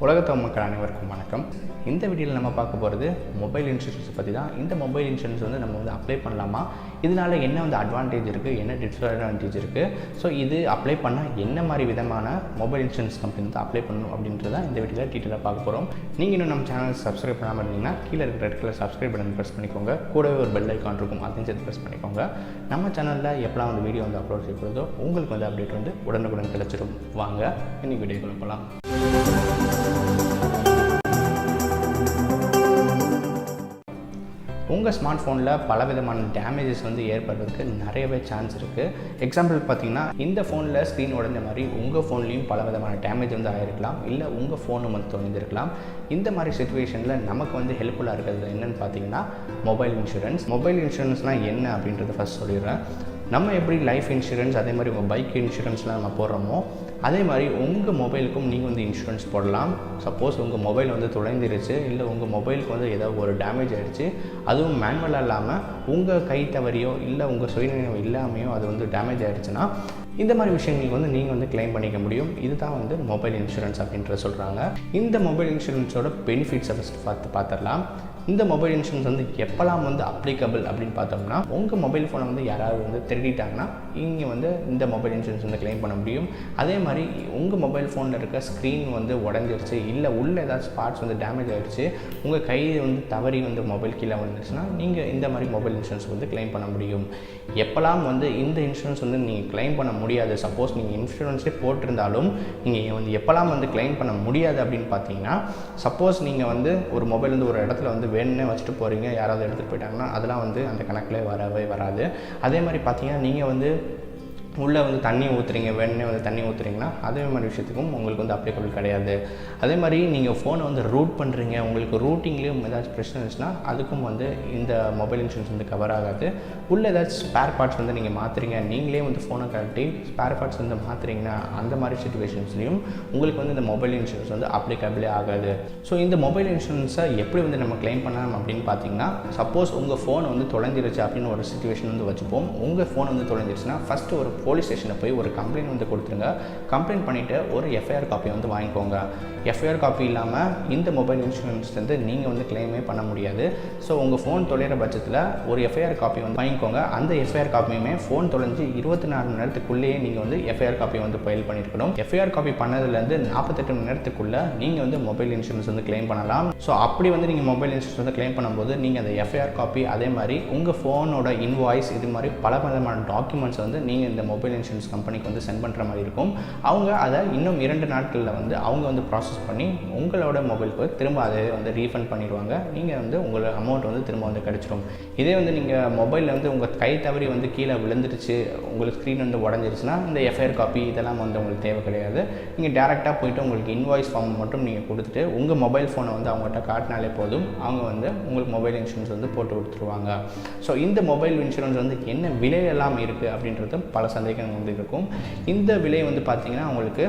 உலகத்தமிழ் மக்கள் அனைவருக்கும் வணக்கம். இந்த வீடியோவில் நம்ம பார்க்க போகிறது மொபைல் இன்சூரன்ஸ் பற்றி தான். இந்த மொபைல் இன்சூரன்ஸ் நம்ம அப்ளை பண்ணலாமா, இதனால் என்ன அட்வான்டேஜ் இருக்குது, என்ன டிஸ்அட்வான்டேஜ் இருக்குது, ஸோ இது அப்ளை பண்ணால் என்ன மாதிரி விதமான மொபைல் இன்சூரன்ஸ் கம்பெனி தான் அப்ளை பண்ணணும் அப்படின்றத இந்த வீடியோவில் டீட்டெயிலாக பார்க்க போகிறோம். நீங்கள் இன்னும் நம்ம சேனல் சப்ஸ்கிரைப் பண்ணாமல் இருந்தீங்கன்னா கீழே இருக்கிற red colour subscribe button press பண்ணிக்கோங்க. கூடவே ஒரு பெல் ஐக்கான் இருக்கும், அதையும் சேர்த்து ப்ரெஸ் பண்ணிக்கோங்க. நம்ம சேனலில் எப்போலாம் வீடியோ அப்லோட் செய்யப்படுதோ உங்களுக்கு அப்டேட் உடனுக்குடன் கிடச்சிடும். வாங்க இன்னைக்கு வீடியோக்குள்ள போகலாம். உங்கள் ஸ்மார்ட் ஃபோனில் பலவிதமான டேமேஜஸ் ஏற்படுறதுக்கு நிறையவே சான்ஸ் இருக்குது. எக்ஸாம்பிள் பார்த்தீங்கன்னா, இந்த ஃபோனில் ஸ்க்ரீன் உடைஞ்ச மாதிரி உங்கள் ஃபோன்லேயும் பலவிதமான டேமேஜ் ஆகிருக்கலாம், இல்லை உங்கள் ஃபோனும் தொலைஞ்சிருக்கலாம். இந்த மாதிரி சுச்சுவேஷனில் நமக்கு ஹெல்ப்ஃபுல்லாக இருக்கிறது என்னென்னு பார்த்தீங்கன்னா மொபைல் இன்சூரன்ஸ். மொபைல் இன்சூரன்ஸ்னால் என்ன அப்படின்றத ஃபஸ்ட் சொல்லிடுறேன். நம்ம எப்படி லைஃப் இன்சூரன்ஸ், அதே மாதிரி உங்கள் பைக் இன்சூரன்ஸ்லாம் நம்ம போடுறோமோ, அதே மாதிரி உங்கள் மொபைலுக்கும் நீங்கள் இன்சூரன்ஸ் போடலாம். சப்போஸ் உங்கள் மொபைல் தொலைந்துருச்சு, இல்லை உங்கள் மொபைலுக்கு ஏதாவது ஒரு டேமேஜ் ஆகிடுச்சு, அதுவும் மேனுவலாக இல்லாமல் உங்கள் கை தவறியோ இல்லை உங்கள் சுயநினைவு இல்லாமையோ அது டேமேஜ் ஆகிடுச்சுன்னா இந்த மாதிரி விஷயங்களுக்கு நீங்கள் கிளைம் பண்ணிக்க முடியும். இதுதான் மொபைல் இன்சூரன்ஸ் அப்படின்ற சொல்கிறாங்க. இந்த மொபைல் இன்சூரன்ஸோட பெனிஃபிட்ஸை ஃபஸ்ட்டு பார்த்துடலாம். இந்த மொபைல் இன்சூரன்ஸ் எப்போல்லாம் அப்ளிகபிள் அப்படின்னு பார்த்தோம்னா, உங்கள் மொபைல் ஃபோனை யாராவது திருடிட்டாங்கன்னா இங்கே இந்த மொபைல் இன்சூரன்ஸ் கிளைம் பண்ண முடியும். அதே மாதிரி உங்கள் மொபைல் ஃபோனில் இருக்க ஸ்க்ரீன் உடஞ்சிருச்சு, இல்லை உள்ள ஏதாவது ஸ்பாட்ஸ் டேமேஜ் ஆகிடுச்சு, உங்கள் கை தவறி மொபைல் கீழே வந்துருச்சுன்னா நீங்கள் இந்த மாதிரி மொபைல் இன்சூரன்ஸ் கிளைம் பண்ண முடியும். எப்போல்லாம் இந்த இன்சூரன்ஸ் நீங்கள் கிளைம் பண்ண முடியாது, சப்போஸ் நீங்கள் இன்சூரன்ஸே போட்டிருந்தாலும் நீங்கள் எப்போல்லாம் கிளைம் பண்ண முடியாது அப்படின்னு பார்த்தீங்கன்னா, சப்போஸ் நீங்கள் ஒரு மொபைல் ஒரு இடத்துல வேணுன்னே வச்சுட்டு போகிறீங்க, யாராவது எடுத்துகிட்டு போயிட்டாங்கன்னா அதெல்லாம் அந்த கணக்கில் வரவே வராது. அதே மாதிரி பார்த்தீங்கன்னா, நீங்கள் உள்ளே தண்ணி ஊற்றுறீங்க, வேணுன்னே தண்ணி ஊற்றுறீங்கன்னா அதே மாதிரி விஷயத்துக்கும் உங்களுக்கு அப்ளிகபிள் கிடையாது. அதே மாதிரி நீங்கள் ஃபோனை ரூட் பண்ணுறீங்க, உங்களுக்கு ரூட்டிங்லேயும் ஏதாச்சும் பிரச்சனை இருந்துச்சுன்னா அதுக்கும் இந்த மொபைல் இன்சூரன்ஸ் கவர் ஆகாது. உள்ளே ஏதாச்சும் ஸ்பேர் பார்ட்ஸ் நீங்கள் மாற்றுறீங்க, நீங்களே ஃபோனை கழட்டி ஸ்பேர் பார்ட்ஸ் மாற்றுறீங்கன்னா அந்த மாதிரி சுச்சுவேஷன்ஸ்லையும் உங்களுக்கு இந்த மொபைல் இன்சூரன்ஸ் அப்ளிகபிளே ஆகாது. ஸோ இந்த மொபைல் இன்சூரன்ஸை எப்படி நம்ம கிளைம் பண்ணலாம் அப்படின்னு பார்த்தீங்கன்னா, சப்போஸ் உங்கள் ஃபோன் தொலைஞ்சிருச்சு அப்படின்னு ஒரு சுச்சுவேஷன் வச்சுப்போம். உங்கள் ஃபோன் தொலைஞ்சிருச்சுன்னா ஃபஸ்ட்டு ஒரு போலீஸ் ஸ்டேஷனில் போய் ஒரு கம்ப்ளைண்ட் கொடுத்துருங்க. கம்ப்ளைண்ட் பண்ணிவிட்டு ஒரு எஃப்ஐஆர் காப்பி வாங்கிக்கோங்க. எஃப்ஐஆர் காப்பி இல்லாமல் இந்த மொபைல் இன்சூரன்ஸ்லேருந்து நீங்கள் கிளைமே பண்ண முடியாது. ஸோ உங்கள் ஃபோன் தொலைகிற பட்சத்தில் ஒரு எஃப்ஐஆர் காப்பி வாங்கிக்கோங்க. அந்த எஃப்ஐஆர் காப்பியுமே ஃபோன் தொலைஞ்சு 24 மணி நேரத்துக்குள்ளேயே நீங்கள் எஃப்ஐஆர் காப்பி ஃபைல் பண்ணியிருக்கணும். எஃப்ஐஆர் காப்பி பண்ணதுலேருந்து 48 மணி நேரத்துக்குள்ளே நீங்கள் மொபைல் இன்சூரன்ஸ் கிளைம் பண்ணலாம். ஸோ அப்படி நீங்கள் மொபைல் இன்சூரன்ஸ் கிளைம் பண்ணும்போது நீங்கள் அந்த எஃப்ஐஆர் காப்பி, அதே மாதிரி உங்கள் ஃபோனோட இன்வாய்ஸ், இது மாதிரி பல விதமான டாக்குமெண்ட்ஸ் நீங்கள் இந்த மொபைல் இன்சூரன்ஸ் கம்பெனிக்கு சென்ட் பண்ணுற மாதிரி இருக்கும். அவங்க அதை இன்னும் 2 நாட்களில் அவங்க ப்ராசஸ் பண்ணி உங்களோட மொபைலுக்கு திரும்ப அதை ரீஃபண்ட் பண்ணிடுவாங்க. நீங்கள் உங்களோட அமௌண்ட் திரும்ப கிடச்சிடும். இதே நீங்கள் மொபைலில் உங்கள் கை தவறி கீழே விழுந்துருச்சு, உங்களுக்கு ஸ்க்ரீன் உடஞ்சிருச்சுன்னா இந்த எஃப்ஐஆர் காப்பி இதெல்லாம் உங்களுக்கு தேவை கிடையாது. நீங்கள் டேரெக்டாக போய்ட்டு உங்களுக்கு இன்வாய்ஸ் ஃபார்ம் மட்டும் நீங்கள் கொடுத்துட்டு உங்கள் மொபைல் ஃபோனை அவங்கள்ட்ட காட்டினாலே போதும், அவங்க உங்களுக்கு மொபைல் இன்சூரன்ஸ் போட்டு கொடுத்துருவாங்க. ஸோ இந்த மொபைல் இன்சூரன்ஸ் என்ன விலையெல்லாம் இருக்குது அப்படின்றது பல சந்தேகங்கள் இருக்கும். இந்த விலை பார்த்தீங்கன்னா உங்களுக்கு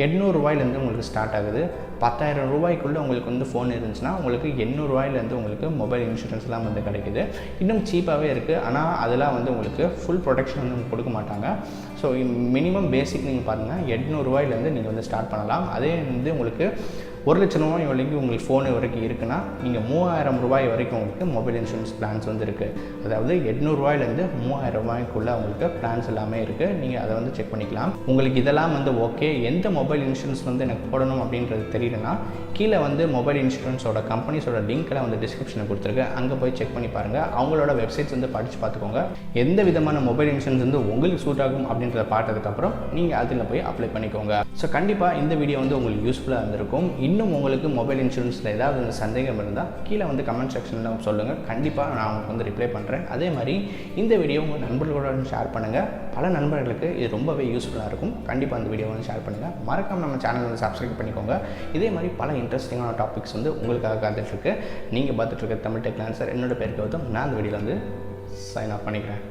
800 ரூபாயிலேருந்து உங்களுக்கு ஸ்டார்ட் ஆகுது. 10,000 ரூபாய்க்குள்ளே உங்களுக்கு ஃபோன் இருந்துச்சுன்னா உங்களுக்கு 800 ரூபாயிலேருந்து உங்களுக்கு மொபைல் இன்சூரன்ஸ்லாம் கிடைக்குது. இன்னும் சீப்பாகவே இருக்குது. ஆனால் அதெல்லாம் உங்களுக்கு ஃபுல் ப்ரொடெக்ஷன் கொடுக்க மாட்டாங்க. ஸோ மினிமம் பேசிக் நீங்கள் பாருங்கள், 800 ரூபாயிலேருந்து நீங்கள் ஸ்டார்ட் பண்ணலாம். அதே உங்களுக்கு 1,00,000 ரூபாய் வரைக்கும் உங்களுக்கு ஃபோனு வரைக்கும் இருக்குன்னா நீங்கள் 3,000 ரூபாய் வரைக்கும் உங்களுக்கு மொபைல் இன்சூரன்ஸ் பிளான்ஸ் இருக்குது. அதாவது 800 ரூபாயிலேருந்து 3,000 ரூபாய்க்குள்ளே உங்களுக்கு பிளான்ஸ் எல்லாமே இருக்குது. நீங்கள் அதை செக் பண்ணிக்கலாம். உங்களுக்கு இதெல்லாம் ஓகே, எந்த மொபைல் இன்சூரன்ஸ் எனக்கு போடணும் அப்படின்றது தெரியலனா கீழே மொபைல் இன்சூரன்ஸோட கம்பெனிஸோட லிங்க்கெல்லாம் டிஸ்கிரிப்ஷனில் கொடுத்துருக்கேன். அங்கே போய் செக் பண்ணி பாருங்கள். அவங்களோட வெப்சைட்ஸ் படித்து பார்த்துக்கோங்க. எந்த விதமான மொபைல் இன்சூரன்ஸ் உங்களுக்கு சூட் ஆகும் அப்படின்றத பார்த்ததுக்கப்புறம் நீங்கள் அதில் போய் அப்ளை பண்ணிக்கோங்க. ஸோ கண்டிப்பாக இந்த வீடியோ உங்களுக்கு யூஸ்ஃபுல்லாக இருந்திருக்கும். இன்னும் உங்களுக்கு மொபைல் இன்சூரன்ஸில் ஏதாவது சந்தேகம் இருந்தால் கீழே கமெண்ட் செக்ஷனில் சொல்லுங்கள். கண்டிப்பாக நான் உங்களுக்கு ரிப்ளை பண்ணுறேன். அதே மாதிரி இந்த வீடியோ உங்கள் நண்பர்களோட ஷேர் பண்ணுங்கள். பல நண்பர்களுக்கு இது ரொம்பவே யூஸ்ஃபுல்லாக இருக்கும். கண்டிப்பாக அந்த வீடியோவை ஷேர் பண்ணுங்கள். மறக்காமல் நம்ம சேனல் சப்ஸ்கிரைப் பண்ணிக்கோங்க. இதே மாதிரி பல இன்ட்ரெஸ்டிங்கான டாபிக்ஸ் உங்களுக்காக காத்துட்ருக்கு. நீங்கள் பார்த்துட்ருக்க தமிழ் டெக்லான்சர், என்னோட பேர் கௌதம். நான் அந்த வீடியோவில் சைன் ஆஃப் பண்ணிக்கிறேன்.